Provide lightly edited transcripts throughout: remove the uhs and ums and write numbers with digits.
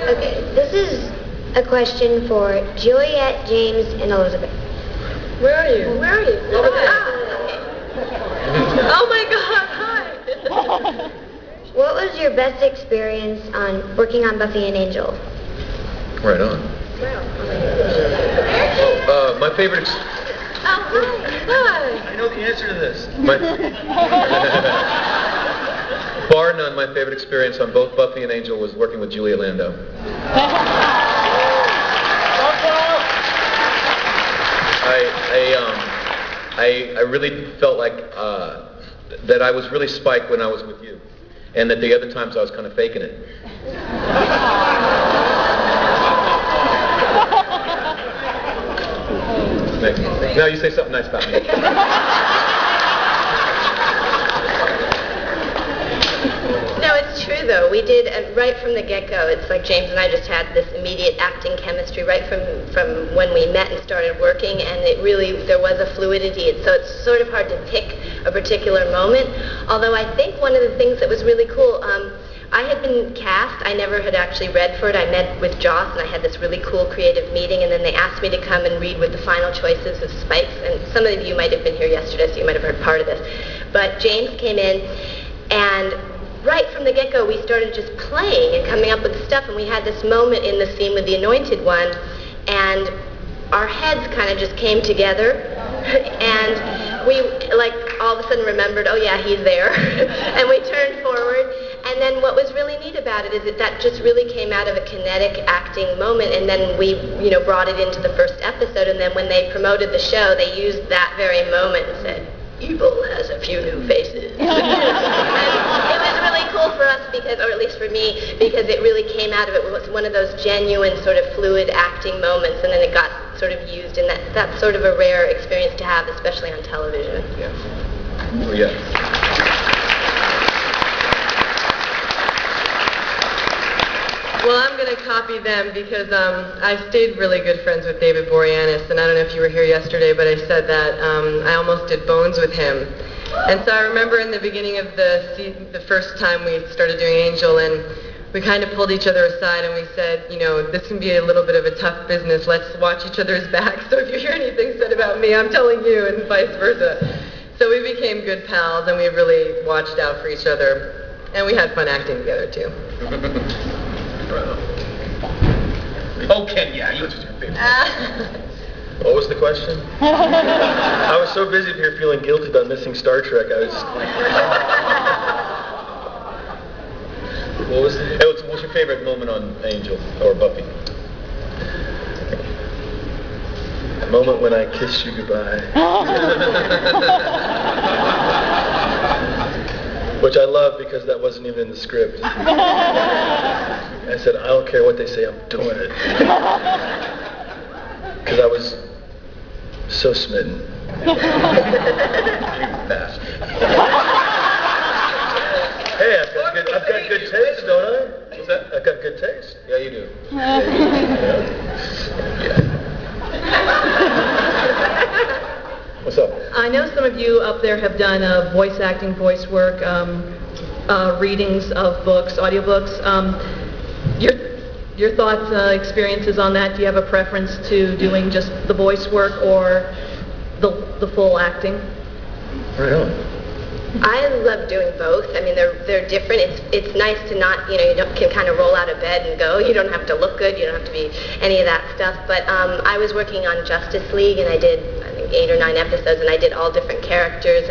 Okay, this is a question for Juliet, James, and Elisabeth. Where are you? Where are you? Over there. Oh my God, hi. What was your best experience on working on Buffy and Angel? Right on. My favorite... Hi. I know the answer to this. Bar none, my favorite experience on both Buffy and Angel was working with Juliet Landau. I really felt like that I was really Spike when I was with you, and that the other times I was kind of faking it. Now you say something nice about me. No, it's true though. We did right from the get-go. It's like James and I just had this immediate acting chemistry right from when we met and started working, and there was a fluidity. So it's sort of hard to pick a particular moment. Although I think one of the things that was really cool, I had been cast. I never had actually read for it. I met with Joss, and I had this really cool creative meeting, and then they asked me to come and read with the final choices of Spikes. And some of you might have been here yesterday, so you might have heard part of this. But James came in, and right from the get-go, we started just playing and coming up with stuff, and we had this moment in the scene with the Anointed One, and our heads kind of just came together, and we, like, all of a sudden remembered, oh yeah, he's there, and we turned forward. And then what was really neat about it is that just really came out of a kinetic acting moment, and then we, brought it into the first episode, and then when they promoted the show, they used that very moment and said, evil has a few new faces. And it was really cool for us because, or at least for me, because it really came out of it. It was one of those genuine sort of fluid acting moments, and then it got sort of used, and that's sort of a rare experience to have, especially on television. Yeah. Oh, yeah. Well, I'm going to copy them because I've stayed really good friends with David Boreanaz, and I don't know if you were here yesterday, but I said that I almost did Bones with him. And so I remember in the beginning of the first time we started doing Angel, and we kind of pulled each other aside and we said, this can be a little bit of a tough business. Let's watch each other's backs. So if you hear anything said about me, I'm telling you, and vice versa. So we became good pals, and we really watched out for each other, and we had fun acting together too. Oh, Ken, yeah, you was your favorite. What was the question? I was so busy here feeling guilty about missing Star Trek. I was. What was your favorite moment on Angel or Buffy? The moment when I kissed you goodbye. Which I love because that wasn't even in the script. I said, I don't care what they say, I'm doing it. Because I was so smitten. You bastard. Hey, I've got good taste, don't I? What's that? I've got good taste. Yeah, you do. Yeah. What's up? I know some of you up there have done voice acting, voice work, readings of books, audiobooks. Your thoughts, experiences on that? Do you have a preference to doing just the voice work or the full acting? Right on. I love doing both. I mean, they're different. It's nice to not, you can kind of roll out of bed and go. You don't have to look good. You don't have to be any of that stuff. But I was working on Justice League, and I did, I think, 8 or 9 episodes, and I did all different characters.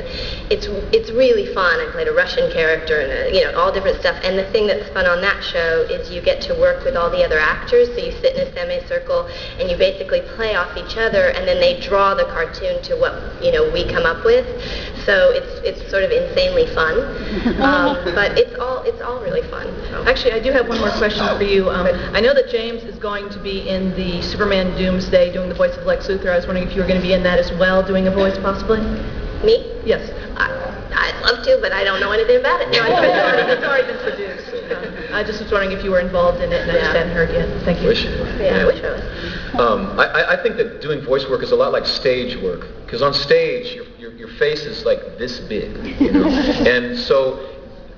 It's really fun. I played a Russian character and all different stuff. And the thing that's fun on that show is you get to work with all the other actors. So you sit in a semicircle and you basically play off each other, and then they draw the cartoon to what we come up with. So it's sort of insanely fun, but it's all really fun. So. Actually, I do have one more question for you. I know that James is going to be in the Superman Doomsday doing the voice of Lex Luthor. I was wondering if you were going to be in that as well, doing a voice possibly? Me? Yes. I'd love to, but I don't know anything about it. No, it's already been produced. I just was wondering if you were involved in it, and I just hadn't heard yet. Thank you. I wish I was. I think that doing voice work is a lot like stage work, because on stage your face is like this big, and so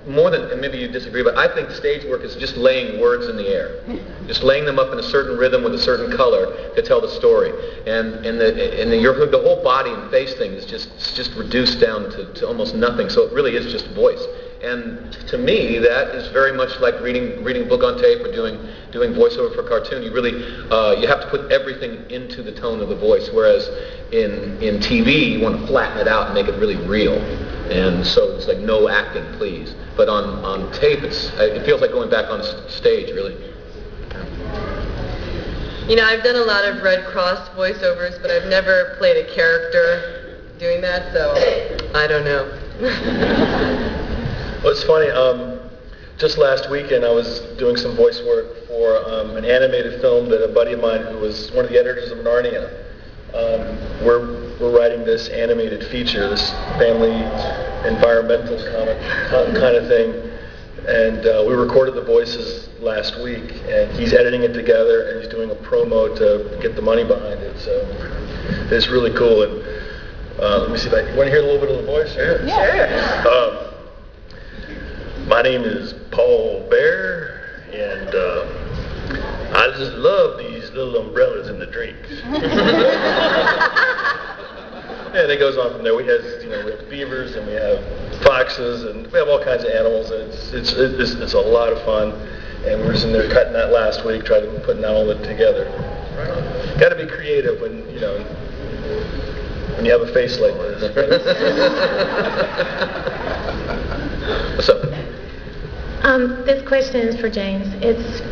more than, and maybe you disagree, but I think stage work is just laying words in the air, just laying them up in a certain rhythm with a certain color to tell the story. And the whole body and face thing is just reduced down to almost nothing. So it really is just voice. And to me, that is very much like reading a book on tape or doing voiceover for a cartoon. You really you have to put everything into the tone of the voice. Whereas in TV, you want to flatten it out and make it really real. And so it's like no acting, please. But on tape, it feels like going back on stage, really. You know, I've done a lot of Red Cross voiceovers, but I've never played a character doing that, so I don't know. Well, it's funny. Just last weekend, I was doing some voice work for an animated film that a buddy of mine, who was one of the editors of Narnia, we're writing this animated feature, this family environmental comic kind of thing, and we recorded the voices last week, and he's editing it together, and he's doing a promo to get the money behind it. So it's really cool. And let me see if you want to hear a little bit of the voice? Sure. My name is Paul Bear, and I just love these little umbrellas in the drinks. And it goes on from there. We have beavers, and we have foxes, and we have all kinds of animals. And it's a lot of fun. And we were sitting there cutting that last week, trying to put all of it together. Got to be creative when you have a face like this. What's up? This question is for James. It's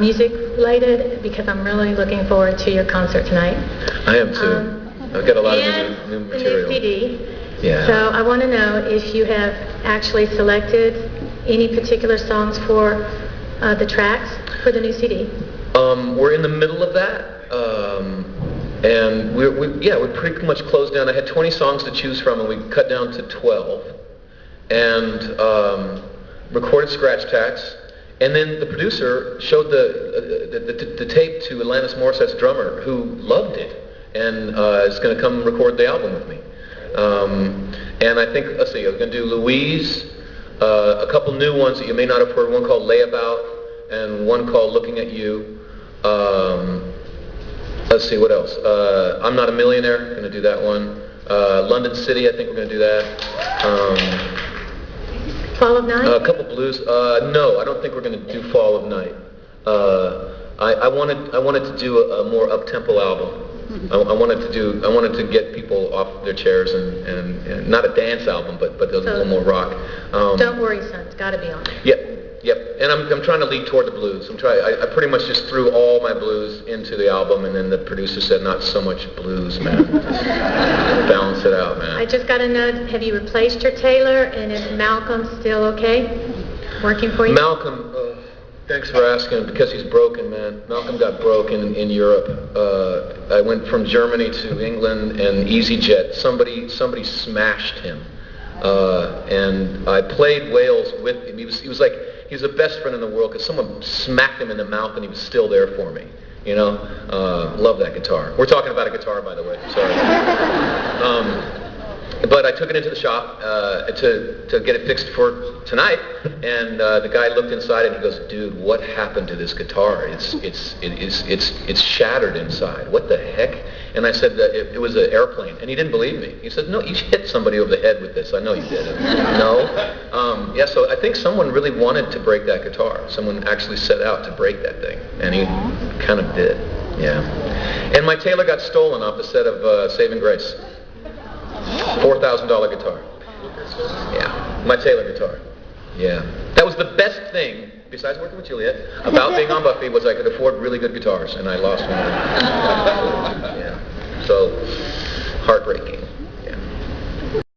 music related because I'm really looking forward to your concert tonight. I am too. I've got a lot of new material. The new CD. Yeah. So I want to know if you have actually selected any particular songs for the tracks for the new CD. We're in the middle of that. And we're pretty much closed down. I had 20 songs to choose from, and we cut down to 12. And recorded scratch tracks, and then the producer showed the tape to Alanis Morissette's drummer, who loved it, and is going to come record the album with me. And I think, let's see, I'm going to do Louise, a couple new ones that you may not have heard, one called Layabout, and one called Looking at You. Let's see, what else? I'm Not a Millionaire, going to do that one. London City, I think we're going to do that. Fall of Night? A couple blues. No, I don't think we're going to do Fall of Night. I wanted to do a more up-tempo album. I wanted to get people off their chairs and not a dance album, but a little more rock. Don't Worry, Son. It's got to be on. Yep. And I'm trying to lead toward the blues. I pretty much just threw all my blues into the album, and then the producer said, not so much blues, man. Just balance it out, man. I just got to know, have you replaced your Taylor, and is Malcolm still okay? Working for you? Malcolm, thanks for asking, because he's broken, man. Malcolm got broken in Europe. I went from Germany to England, and EasyJet, somebody smashed him. And I played Wales with him. He was like, he was the best friend in the world, because someone smacked him in the mouth and he was still there for me. Love that guitar. We're talking about a guitar, by the way. Sorry. But I took it into the shop to get it fixed for tonight, and the guy looked inside and he goes, "Dude, what happened to this guitar? It's shattered inside. What the heck?" And I said that it was an airplane, and he didn't believe me. He said, "No, you hit somebody over the head with this. I know you did." No. So I think someone really wanted to break that guitar. Someone actually set out to break that thing, and he kind of did. Yeah. And my Taylor got stolen off the set of Saving Grace. $4,000 guitar. Yeah, my Taylor guitar. Yeah. That was the best thing, besides working with Juliet, about being on Buffy, was I could afford really good guitars, and I lost one. Yeah. So, heartbreaking.